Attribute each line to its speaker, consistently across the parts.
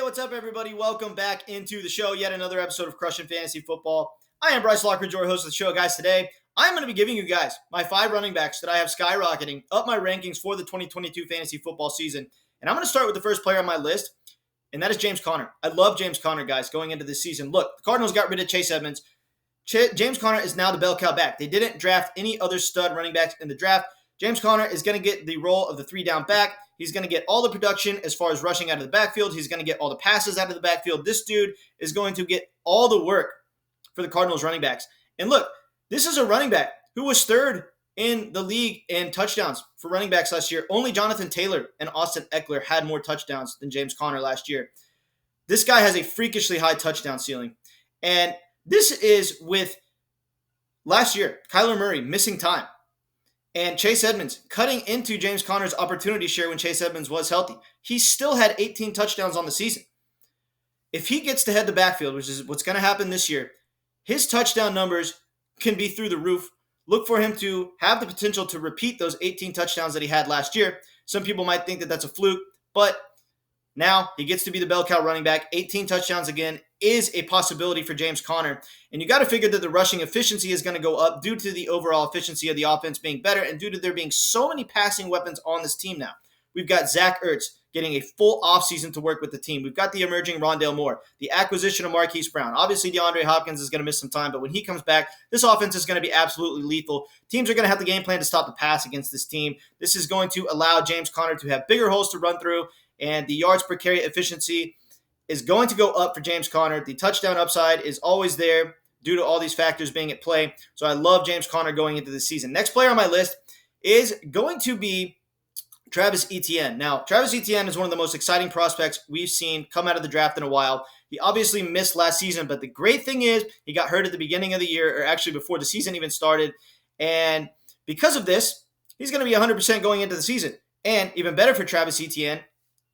Speaker 1: what's up, everybody? Welcome back into the show. Yet another episode of Crushing Fantasy Football. I am Bryce Lockridge, your host of the show, guys. Today, I'm going to be giving you guys my 5 running backs that I have skyrocketing up my rankings for the 2022 fantasy football season. And I'm going to start with the first player on my list, and that is James Conner. I love James Conner, guys, going into this season. Look, the Cardinals got rid of Chase Edmonds. James Conner is now the bell cow back. They didn't draft any other stud running backs in the draft. James Conner is going to get the role of the 3-down back. He's going to get all the production as far as rushing out of the backfield. He's going to get all the passes out of the backfield. This dude is going to get all the work for the Cardinals running backs. And look, this is a running back who was third in the league in touchdowns for running backs last year. Only Jonathan Taylor and Austin Eckler had more touchdowns than James Conner last year. This guy has a freakishly high touchdown ceiling. And this is with last year, Kyler Murray missing time. And Chase Edmonds cutting into James Conner's opportunity share when Chase Edmonds was healthy. He still had 18 touchdowns on the season. If he gets to head the backfield, which is what's going to happen this year, his touchdown numbers can be through the roof. Look for him to have the potential to repeat those 18 touchdowns that he had last year. Some people might think that that's a fluke, but now he gets to be the bell cow running back. 18 touchdowns again is a possibility for James Conner. And you got to figure that the rushing efficiency is going to go up due to the overall efficiency of the offense being better and due to there being so many passing weapons on this team now. We've got Zach Ertz getting a full offseason to work with the team. We've got the emerging Rondale Moore, the acquisition of Marquise Brown. Obviously, DeAndre Hopkins is going to miss some time, but when he comes back, this offense is going to be absolutely lethal. Teams are going to have the game plan to stop the pass against this team. This is going to allow James Conner to have bigger holes to run through, and the yards per carry efficiency is going to go up for James Conner. The touchdown upside is always there due to all these factors being at play. So I love James Conner going into this season. Next player on my list is going to be Travis Etienne. Now, Travis Etienne is one of the most exciting prospects we've seen come out of the draft in a while. He obviously missed last season, but the great thing is he got hurt at the beginning of the year, or actually before the season even started. And because of this, he's going to be 100% going into the season. And even better for Travis Etienne,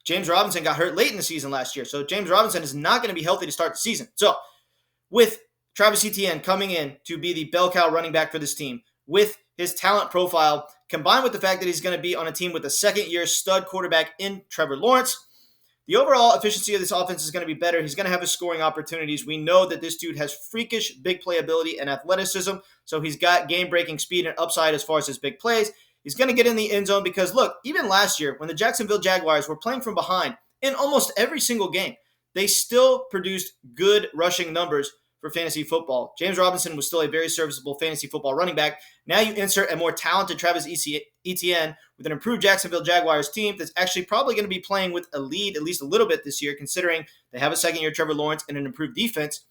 Speaker 1: James Robinson got hurt late in the season last year. So James Robinson is not going to be healthy to start the season. So with Travis Etienne coming in to be the bell cow running back for this team, with his talent profile, combined with the fact that he's going to be on a team with a second-year stud quarterback in Trevor Lawrence, the overall efficiency of this offense is going to be better. He's going to have his scoring opportunities. We know that this dude has freakish big playability and athleticism, so he's got game-breaking speed and upside as far as his big plays. He's going to get in the end zone because, look, even last year when the Jacksonville Jaguars were playing from behind in almost every single game, they still produced good rushing numbers for fantasy football. James Robinson was still a very serviceable fantasy football running back. Now you insert a more talented Travis Etienne with an improved Jacksonville Jaguars team that's actually probably going to be playing with a lead at least a little bit this year, considering they have a second-year Trevor Lawrence and an improved defense.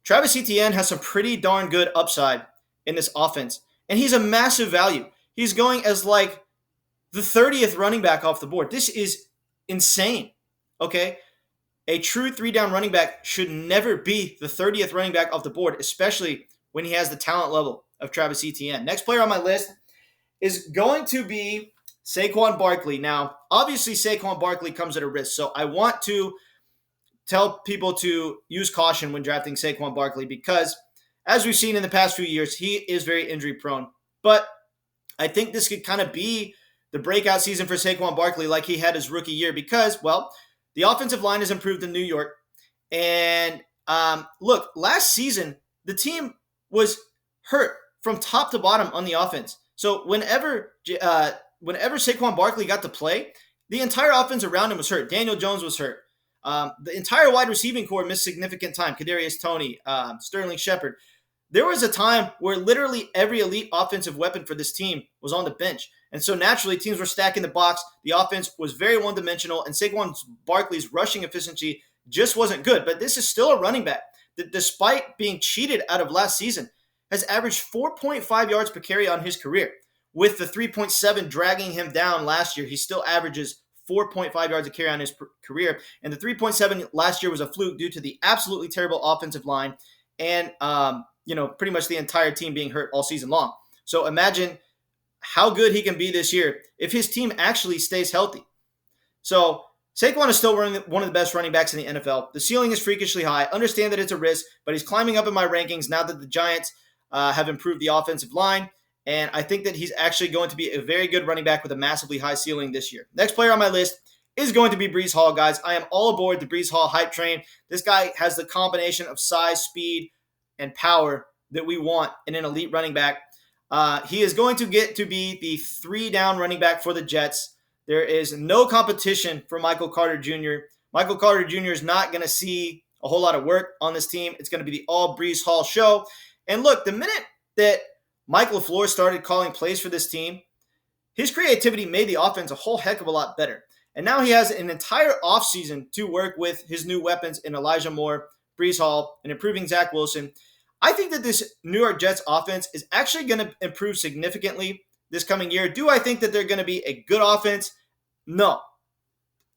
Speaker 1: Travis Etienne has some pretty darn good upside in this offense, and he's a massive value. He's going as like the 30th running back off the board. This is insane, okay? A true 3-down running back should never be the 30th running back off the board, especially when he has the talent level of Travis Etienne. Next player on my list is going to be Saquon Barkley. Now, obviously, Saquon Barkley comes at a risk, so I want to tell people to use caution when drafting Saquon Barkley because, as we've seen in the past few years, he is very injury-prone. But I think this could kind of be the breakout season for Saquon Barkley like he had his rookie year because, well, the offensive line has improved in New York. And look, last season, the team was hurt from top to bottom on the offense. So whenever Saquon Barkley got to play, the entire offense around him was hurt. Daniel Jones was hurt. The entire wide receiving core missed significant time. Kadarius Toney, Sterling Shepard. There was a time where literally every elite offensive weapon for this team was on the bench. And so naturally, teams were stacking the box. The offense was very one-dimensional, and Saquon Barkley's rushing efficiency just wasn't good. But this is still a running back that, despite being cheated out of last season, has averaged 4.5 yards per carry on his career. With the 3.7 dragging him down last year, he still averages 4.5 yards a carry on his career. And the 3.7 last year was a fluke due to the absolutely terrible offensive line and pretty much the entire team being hurt all season long. So imagine how good he can be this year if his team actually stays healthy. So Saquon is still one of the best running backs in the NFL. The ceiling is freakishly high. Understand that it's a risk, but he's climbing up in my rankings now that the Giants have improved the offensive line. And I think that he's actually going to be a very good running back with a massively high ceiling this year. Next player on my list is going to be Breece Hall, guys. I am all aboard the Breece Hall hype train. This guy has the combination of size, speed, and power that we want in an elite running back. He is going to get to be the 3-down running back for the Jets. There is no competition for Michael Carter Jr. Michael Carter Jr. is not going to see a whole lot of work on this team. It's going to be the all Breece Hall show. And look, the minute that Mike LaFleur started calling plays for this team, his creativity made the offense a whole heck of a lot better. And now he has an entire offseason to work with his new weapons in Elijah Moore, Breece Hall, and improving Zach Wilson. I think that this New York Jets offense is actually going to improve significantly this coming year. Do I think that they're going to be a good offense? No.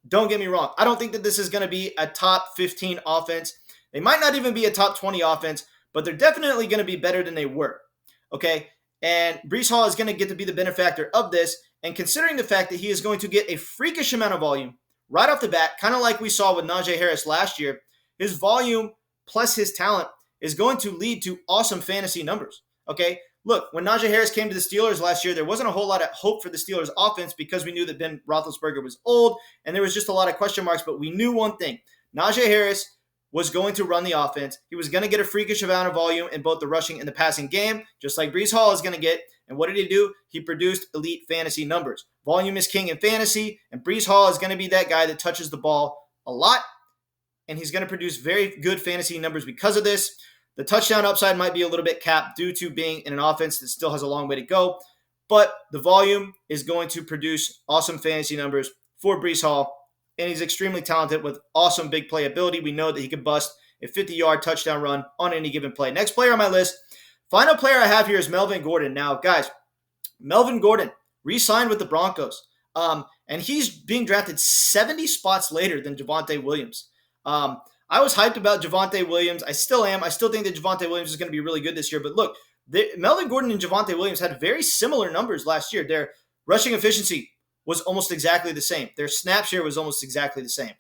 Speaker 1: Don't get me wrong. I don't think that this is going to be a top 15 offense. They might not even be a top 20 offense, but they're definitely going to be better than they were. Okay? And Breece Hall is going to get to be the benefactor of this. And considering the fact that he is going to get a freakish amount of volume right off the bat, kind of like we saw with Najee Harris last year, his volume plus his talent is going to lead to awesome fantasy numbers. Okay? Look, when Najee Harris came to the Steelers last year, there wasn't a whole lot of hope for the Steelers offense because we knew that Ben Roethlisberger was old and there was just a lot of question marks, but we knew one thing. Najee Harris was going to run the offense. He was going to get a freakish amount of volume in both the rushing and the passing game, just like Breece Hall is going to get. And what did he do? He produced elite fantasy numbers. Volume is king in fantasy, and Breece Hall is going to be that guy that touches the ball a lot, and he's going to produce very good fantasy numbers because of this. The touchdown upside might be a little bit capped due to being in an offense that still has a long way to go, but the volume is going to produce awesome fantasy numbers for Breece Hall, and he's extremely talented with awesome big play ability. We know that he could bust a 50-yard touchdown run on any given play. Next player on my list, final player I have here is Melvin Gordon. Now, guys, Melvin Gordon re-signed with the Broncos, and he's being drafted 70 spots later than Javonte Williams. I was hyped about Javonte Williams. I still am. I still think that Javonte Williams is going to be really good this year. But look, Melvin Gordon and Javonte Williams had very similar numbers last year. Their rushing efficiency was almost exactly the same. Their snap share was almost exactly the same.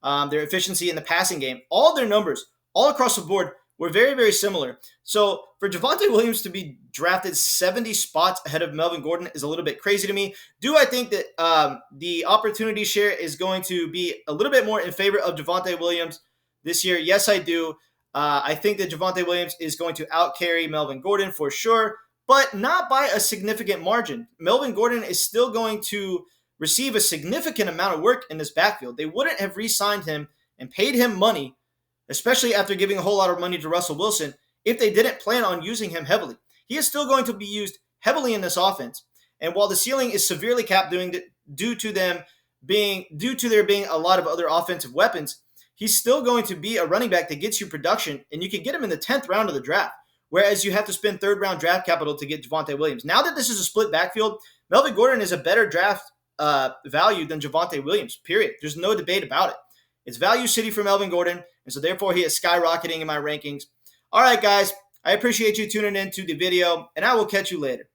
Speaker 1: Their efficiency in the passing game, all their numbers, all across the board, were very, very similar. So for Javonte Williams to be drafted 70 spots ahead of Melvin Gordon is a little bit crazy to me. Do I think that the opportunity share is going to be a little bit more in favor of Javonte Williams this year? Yes, I do. I think that Javonte Williams is going to outcarry Melvin Gordon for sure, but not by a significant margin. Melvin Gordon is still going to receive a significant amount of work in this backfield. They wouldn't have re-signed him and paid him money, especially after giving a whole lot of money to Russell Wilson, if they didn't plan on using him heavily. He is still going to be used heavily in this offense. And while the ceiling is severely capped due to there being a lot of other offensive weapons, he's still going to be a running back that gets you production, and you can get him in the 10th round of the draft, whereas you have to spend third-round draft capital to get Javonte Williams. Now that this is a split backfield, Melvin Gordon is a better draft value than Javonte Williams, period. There's no debate about it. It's value city for Melvin Gordon, and so therefore he is skyrocketing in my rankings. All right, guys, I appreciate you tuning in to the video, and I will catch you later.